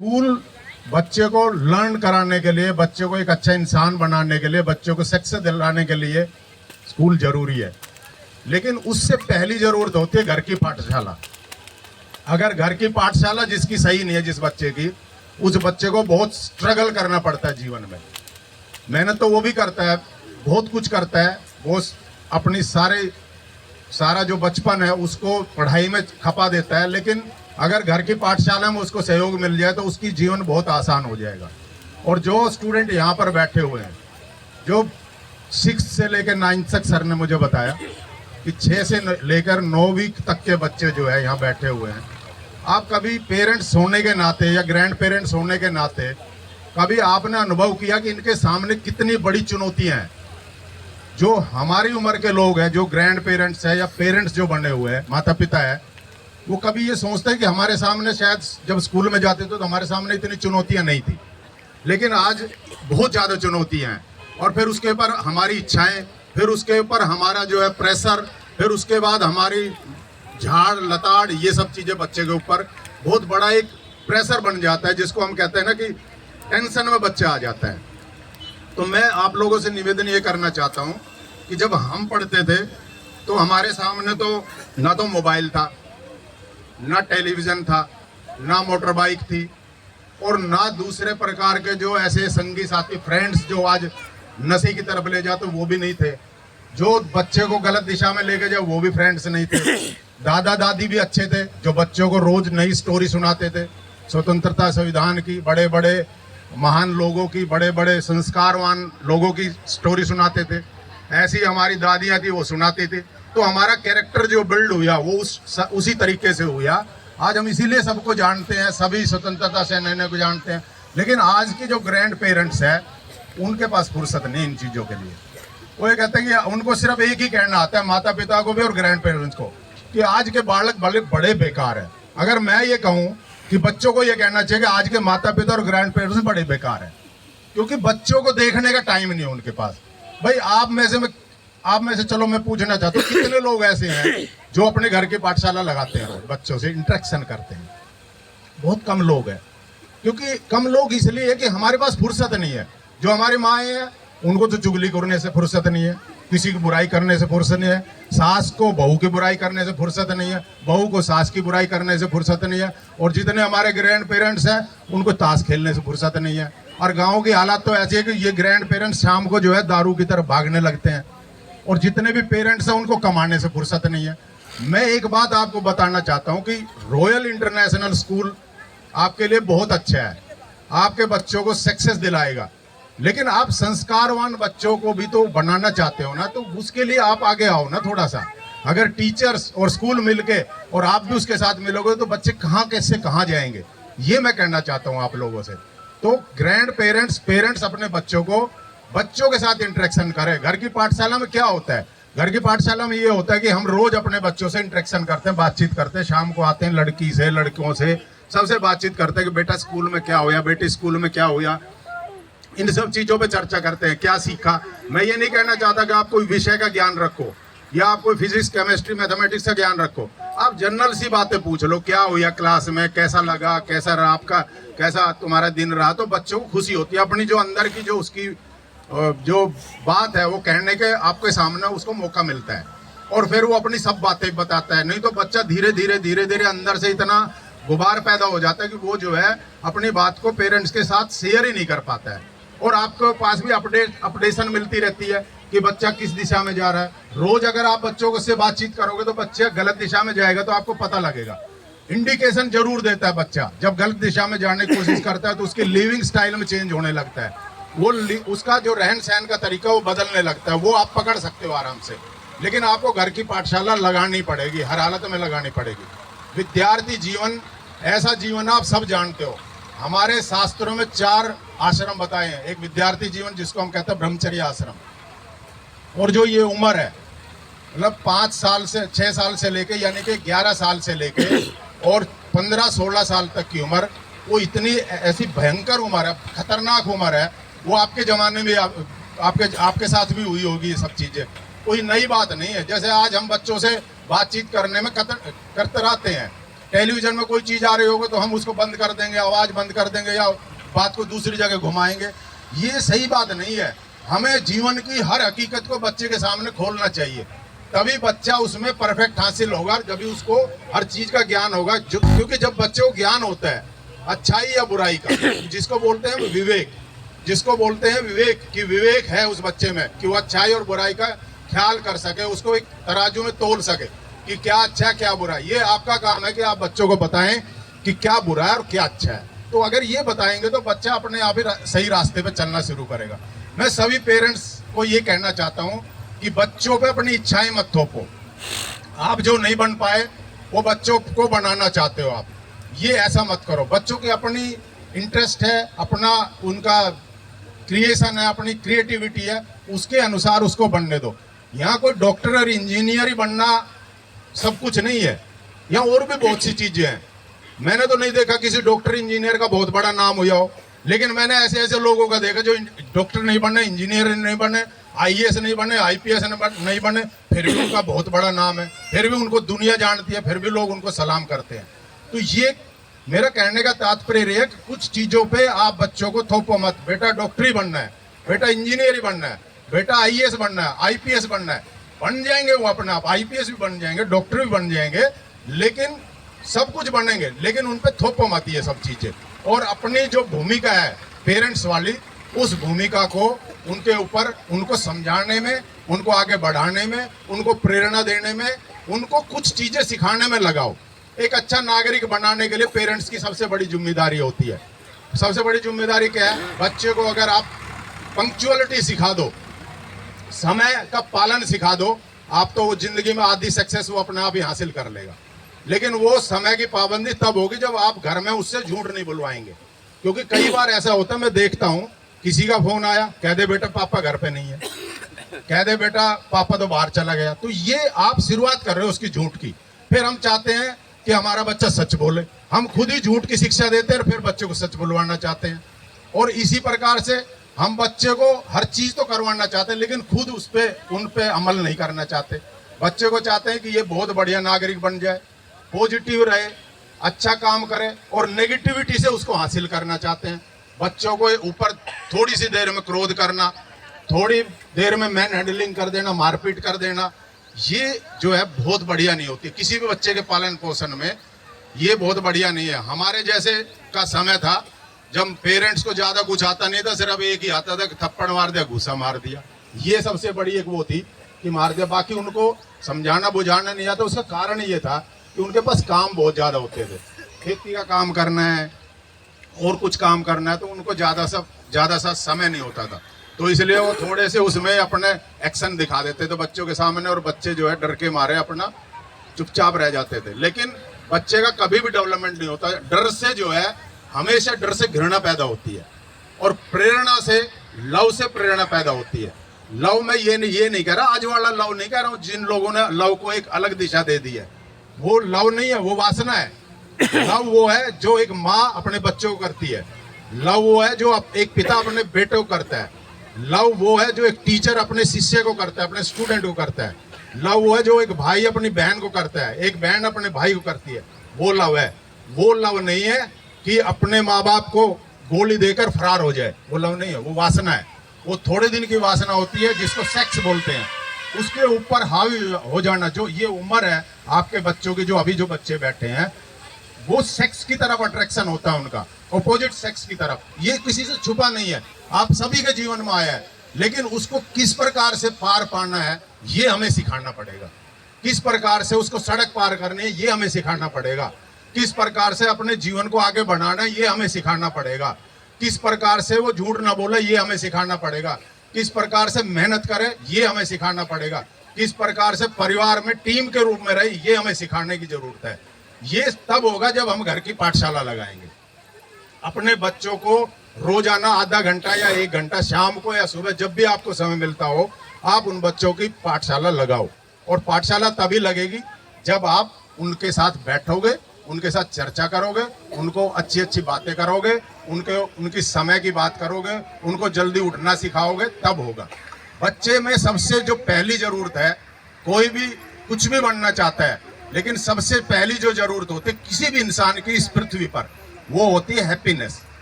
School बच्चे को learn कराने के लिए, बच्चे को एक अच्छा इंसान बनाने के लिए, बच्चों को सक्सेस दिलाने के लिए स्कूल जरूरी है। लेकिन उससे पहली जरूरत होती है घर की पाठशाला। अगर घर की पाठशाला जिसकी सही नहीं है, जिस बच्चे की, उस बच्चे को बहुत स्ट्रगल करना पड़ता है जीवन में। मेहनत तो वो भी करता है, बहुत कुछ करता है, वो अपनी सारा जो बचपन है उसको पढ़ाई में खपा देता है। लेकिन अगर घर की पाठशाला में उसको सहयोग मिल जाए तो उसकी जीवन बहुत आसान हो जाएगा। और जो स्टूडेंट यहाँ पर बैठे हुए हैं, जो 6 से लेकर 9 तक सर ने मुझे बताया कि 6 से लेकर 9वीं तक के बच्चे जो है यहाँ बैठे हुए हैं, आप कभी पेरेंट्स होने के नाते या ग्रैंड पेरेंट्स होने के नाते कभी आपने अनुभव किया कि इनके सामने कितनी बड़ी चुनौतियां हैं? जो हमारी उम्र के लोग हैं, जो ग्रैंड पेरेंट्स है या पेरेंट्स जो बने हुए हैं, माता पिता है, वो कभी ये सोचते हैं कि हमारे सामने शायद जब स्कूल में जाते थे तो हमारे सामने इतनी चुनौतियां नहीं थी, लेकिन आज बहुत ज़्यादा चुनौतियां हैं। और फिर उसके ऊपर हमारी इच्छाएं, फिर उसके ऊपर हमारा जो है प्रेशर, फिर उसके बाद हमारी झाड़ लताड़, ये सब चीज़ें बच्चे के ऊपर बहुत बड़ा एक प्रेशर बन जाता है, जिसको हम कहते हैं ना कि टेंशन में बच्चा आ जाता है। तो मैं आप लोगों से निवेदन ये करना चाहता हूँ कि जब हम पढ़ते थे तो हमारे सामने तो ना तो मोबाइल था, ना टेलीविज़न था, ना मोटर बाइक थी, और ना दूसरे प्रकार के जो ऐसे संगी साथी फ्रेंड्स जो आज नशे की तरफ ले जाते वो भी नहीं थे। जो बच्चे को गलत दिशा में लेके जाए वो भी फ्रेंड्स नहीं थे। दादा दादी भी अच्छे थे जो बच्चों को रोज नई स्टोरी सुनाते थे, स्वतंत्रता संविधान की, बड़े बड़े महान लोगों की, बड़े बड़े संस्कारवान लोगों की स्टोरी सुनाते थे। ऐसी हमारी दादियाँ थी, वो सुनाती थी। तो हमारा कैरेक्टर जो बिल्ड हुआ वो उसी तरीके से हुआ। आज हम इसीलिए सबको जानते हैं, सभी स्वतंत्रता सेनानियों को जानते हैं। लेकिन आज के जो ग्रैंड पेरेंट्स हैं उनके पास फुर्सत नहीं इन चीज़ों के लिए। वो ये कहते हैं कि उनको सिर्फ एक ही कहना आता है, माता पिता को भी और ग्रैंड पेरेंट्स को, कि आज के बालक बड़े बेकार है। अगर मैं ये कहूँ कि बच्चों को ये कहना चाहिए कि आज के माता पिता और ग्रैंड पेरेंट्स बड़े बेकार है, क्योंकि बच्चों को देखने का टाइम नहीं है उनके पास। भाई आप में से चलो मैं पूछना चाहता हूँ, कितने लोग ऐसे हैं जो अपने घर की पाठशाला लगाते हैं, बच्चों से इंटरेक्शन करते हैं? बहुत कम लोग हैं। क्योंकि कम लोग इसलिए है कि हमारे पास फुर्सत नहीं है। जो हमारी माँ है उनको तो चुगली करने से फुर्सत नहीं है, किसी की बुराई करने से फुर्सत नहीं है, सास को बहू की बुराई करने से फुर्सत नहीं है, बहू को सास की बुराई करने से फुर्सत नहीं है, और जितने हमारे ग्रैंड पेरेंट्स हैं उनको ताश खेलने से फुर्सत नहीं है। और गाँव की हालात तो ऐसी है कि ये ग्रैंड पेरेंट्स शाम को जो है दारू की तरफ भागने लगते हैं, और जितने भी पेरेंट्स हैं उनको कमाने से फुर्सत नहीं है। मैं एक बात आपको बताना चाहता हूँ कि रॉयल इंटरनेशनल स्कूल आपके लिए बहुत अच्छा है, आपके बच्चों को सक्सेस दिलाएगा। लेकिन आप संस्कारवान बच्चों को भी तो बनाना चाहते हो ना, तो उसके लिए आप आगे आओ ना थोड़ा सा। अगर टीचर्स और स्कूल मिलके और आप भी उसके साथ मिलोगे तो बच्चे कैसे कहाँ जाएंगे, ये मैं कहना चाहता हूँ आप लोगों से। तो ग्रैंड पेरेंट्स अपने बच्चों के साथ इंटरेक्शन करें। घर की पाठशाला में क्या होता है? घर की पाठशाला में ये होता है कि हम रोज अपने बच्चों से इंटरेक्शन करते हैं, बातचीत करते हैं। शाम को आते हैं, लड़की से लड़कियों से सबसे बातचीत करते हैं कि बेटा स्कूल में क्या हुआ, बेटी स्कूल में क्या हुआ, इन सब चीज़ों पे चर्चा करते हैं, क्या सीखा। मैं ये नहीं कहना चाहता कि आप कोई विषय का ज्ञान रखो या आप कोई फिजिक्स केमिस्ट्री मैथमेटिक्स का ज्ञान रखो। आप जनरल सी बातें पूछ लो, क्या हुआ क्लास में, कैसा लगा, कैसा रहा आपका, कैसा तुम्हारा दिन रहा। तो बच्चों को खुशी होती है, अपनी जो अंदर की जो उसकी जो बात है वो कहने के आपके सामने उसको मौका मिलता है, और फिर वो अपनी सब बातें बताता है। नहीं तो बच्चा धीरे धीरे अंदर से इतना गुबार पैदा हो जाता है कि वो जो है अपनी बात को पेरेंट्स के साथ शेयर ही नहीं कर पाता है। और आपके पास भी अपडेशन मिलती रहती है कि बच्चा किस दिशा में जा रहा है। रोज अगर आप बच्चों को से बातचीत करोगे तो बच्चा गलत दिशा में जाएगा तो आपको पता लगेगा। इंडिकेशन जरूर देता है बच्चा, जब गलत दिशा में जाने की कोशिश करता है तो उसके लिविंग स्टाइल में चेंज होने लगता है, वो उसका जो रहन सहन का तरीका वो बदलने लगता है। वो आप पकड़ सकते हो आराम से। लेकिन आपको घर की पाठशाला लगानी पड़ेगी, हर हालत में लगानी पड़ेगी। विद्यार्थी जीवन ऐसा जीवन आप सब जानते हो, हमारे शास्त्रों में 4 आश्रम बताए हैं। एक विद्यार्थी जीवन जिसको हम कहते हैं ब्रह्मचर्य आश्रम, और जो ये उम्र है मतलब 5 साल से 6 साल से लेके यानी कि 11 साल से लेके और 15-16 साल तक की उम्र, वो इतनी ऐसी भयंकर उम्र है, खतरनाक उम्र है। वो आपके ज़माने में आपके साथ भी हुई होगी ये सब चीज़ें, कोई नई बात नहीं है। जैसे आज हम बच्चों से बातचीत करने में कतराते हैं, टेलीविजन में कोई चीज आ रही होगी तो हम उसको बंद कर देंगे, आवाज बंद कर देंगे या बात को दूसरी जगह घुमाएंगे। ये सही बात नहीं है। हमें जीवन की हर हकीकत को बच्चे के सामने खोलना चाहिए, तभी बच्चा उसमें परफेक्ट हासिल होगा, जब भी उसको हर चीज का ज्ञान होगा। क्योंकि जब बच्चे को ज्ञान होता है अच्छाई या बुराई का, जिसको बोलते हैं विवेक, जिसको बोलते हैं विवेक, कि विवेक है उस बच्चे में कि वो अच्छाई और बुराई का ख्याल कर सके, उसको एक तराजू में तोल सके कि क्या अच्छा है क्या बुरा है। ये आपका काम है कि आप बच्चों को बताएं कि क्या बुरा है और क्या अच्छा है। तो अगर ये बताएंगे तो बच्चा अपने आप ही सही रास्ते पे चलना शुरू करेगा। मैं सभी पेरेंट्स को ये कहना चाहता हूँ कि बच्चों पे अपनी इच्छाएं मत थोपो। आप जो नहीं बन पाए वो बच्चों को बनाना चाहते हो आप, ये ऐसा मत करो। बच्चों की अपनी इंटरेस्ट है, अपना उनका क्रिएशन है, अपनी क्रिएटिविटी है, उसके अनुसार उसको बनने दो। यहाँ कोई डॉक्टर और इंजीनियर ही बनना सब कुछ नहीं है, यहाँ और भी बहुत सी चीजें हैं। मैंने तो नहीं देखा किसी डॉक्टर इंजीनियर का बहुत बड़ा नाम हुआ हो, लेकिन मैंने ऐसे ऐसे लोगों का देखा जो डॉक्टर नहीं बने, इंजीनियर नहीं बने, आईएएस नहीं बने, आईपीएस नहीं बने, फिर भी उनका बहुत बड़ा नाम है, फिर भी उनको दुनिया जानती है, फिर भी लोग उनको सलाम करते हैं। तो ये मेरा कहने का तात्पर्य है कि कुछ चीजों पे आप बच्चों को थोपो मत। बेटा डॉक्टर ही बनना है, बेटा इंजीनियर ही बनना है, बेटा आईएएस बनना है, आईपीएस बनना है, बन जाएंगे वो अपने आप। आईपीएस भी बन जाएंगे, डॉक्टर भी बन जाएंगे, लेकिन सब कुछ बनेंगे, लेकिन उन पे थोपो मत ये सब चीजें। और अपनी जो भूमिका है पेरेंट्स वाली, उस भूमिका को उनके ऊपर, उनको समझाने में, उनको आगे बढ़ाने में, उनको प्रेरणा देने में, उनको कुछ चीजें सिखाने में लगाओ। एक अच्छा नागरिक बनाने के लिए पेरेंट्स की सबसे बड़ी जिम्मेदारी होती है। सबसे बड़ी जिम्मेदारी क्या है? बच्चे को अगर आप पंक्चुअलिटी सिखा दो, समय का पालन सिखा दो, आप तो वो जिंदगी में आधी सक्सेस वो अपने आप ही हासिल कर लेगा। लेकिन वो समय की पाबंदी तब होगी जब आप घर में उससे झूठ नहीं बुलवाएंगे। क्योंकि कई बार ऐसा होता है, मैं देखता हूँ, किसी का फोन आया, कह दे बेटा पापा घर पे नहीं है, कह दे बेटा पापा तो बाहर चला गया। तो ये आप शुरुआत कर रहे हो उसकी झूठ की। फिर हम चाहते हैं कि हमारा बच्चा सच बोले, हम खुद ही झूठ की शिक्षा देते हैं और फिर बच्चे को सच बुलवाना चाहते हैं। और इसी प्रकार से हम बच्चे को हर चीज तो करवाना चाहते हैं, लेकिन खुद उन पे अमल नहीं करना चाहते। बच्चे को चाहते हैं कि ये बहुत बढ़िया नागरिक बन जाए, पॉजिटिव रहे, अच्छा काम करे, और नेगेटिविटी से उसको हासिल करना चाहते हैं। बच्चों को ऊपर थोड़ी सी देर में क्रोध करना, थोड़ी देर में मैन हैंडलिंग कर देना, मारपीट कर देना, ये जो है बहुत बढ़िया नहीं होती। किसी भी बच्चे के पालन पोषण में ये बहुत बढ़िया नहीं है। हमारे जैसे का समय था जब पेरेंट्स को ज्यादा कुछ आता नहीं था, सिर्फ एक ही आता था कि थप्पड़ मार दिया, घूसा मार दिया, ये सबसे बड़ी एक वो थी कि मार दिया। बाकी उनको समझाना बुझाना नहीं आता। उसका कारण ये था कि उनके पास काम बहुत ज्यादा होते थे, खेती का काम करना है और कुछ काम करना है, तो उनको ज्यादा सा समय नहीं होता था। तो इसलिए वो थोड़े से उसमें अपने एक्शन दिखा देते थे बच्चों के सामने, और बच्चे जो है डर के मारे अपना चुपचाप रह जाते थे। लेकिन बच्चे का कभी भी डेवलपमेंट नहीं होता। डर से जो है, हमेशा डर से घृणा पैदा होती है, और प्रेरणा से, लव से प्रेरणा पैदा होती है। लव में ये नहीं कह रहा, आज वाला लव नहीं कह रहा हूँ, जिन लोगों ने लव को एक अलग दिशा दे दी है, वो लव नहीं है, वो वासना है। लव वो है जो एक माँ अपने बच्चों को करती है, लव वो है जो एक पिता अपने बेटे को करता है, लव वो है जो एक टीचर अपने शिष्य को करता है, अपने स्टूडेंट को करता है, लव वो है जो एक भाई अपनी बहन को करता है, एक बहन अपने भाई को करती है, वो लव है। वो लव नहीं है कि अपने माँ बाप को गोली देकर फरार हो जाए, वो लव नहीं है, वो वासना है। वो थोड़े दिन की वासना होती है जिसको सेक्स बोलते हैं, उसके ऊपर हावी हो जाना। जो ये उम्र है आपके बच्चों की, जो अभी जो बच्चे बैठे हैं, वो सेक्स की तरफ अट्रैक्शन होता है उनका, ऑपोजिट सेक्स की तरफ। ये किसी से छुपा नहीं है, आप सभी के जीवन में आया है, लेकिन उसको किस प्रकार से पार पाना है ये हमें सिखाना पड़ेगा। किस प्रकार से उसको सड़क पार करनी है ये हमें सिखाना पड़ेगा। किस प्रकार से अपने जीवन को आगे बढ़ाना है ये हमें सिखाना पड़ेगा। किस प्रकार से वो झूठ ना बोले ये हमें सिखाना पड़ेगा। किस प्रकार से मेहनत करे ये हमें सिखाना पड़ेगा। किस प्रकार से परिवार में टीम के रूप में रहे ये हमें सिखाने की जरूरत है। ये तब होगा जब हम घर की पाठशाला लगाएंगे। अपने बच्चों को रोजाना आधा घंटा या 1 घंटा, शाम को या सुबह, जब भी आपको समय मिलता हो, आप उन बच्चों की पाठशाला लगाओ। और पाठशाला तभी लगेगी जब आप उनके साथ बैठोगे, उनके साथ चर्चा करोगे, उनको अच्छी अच्छी बातें करोगे, उनकी समय की बात करोगे, उनको जल्दी उठना सिखाओगे, तब होगा। बच्चे में सबसे जो पहली जरूरत है, कोई भी कुछ भी बनना चाहता है, लेकिन सबसे पहली जो जरूरत होती है किसी भी इंसान की इस पृथ्वी पर, वो होती है हैप्पीनेस।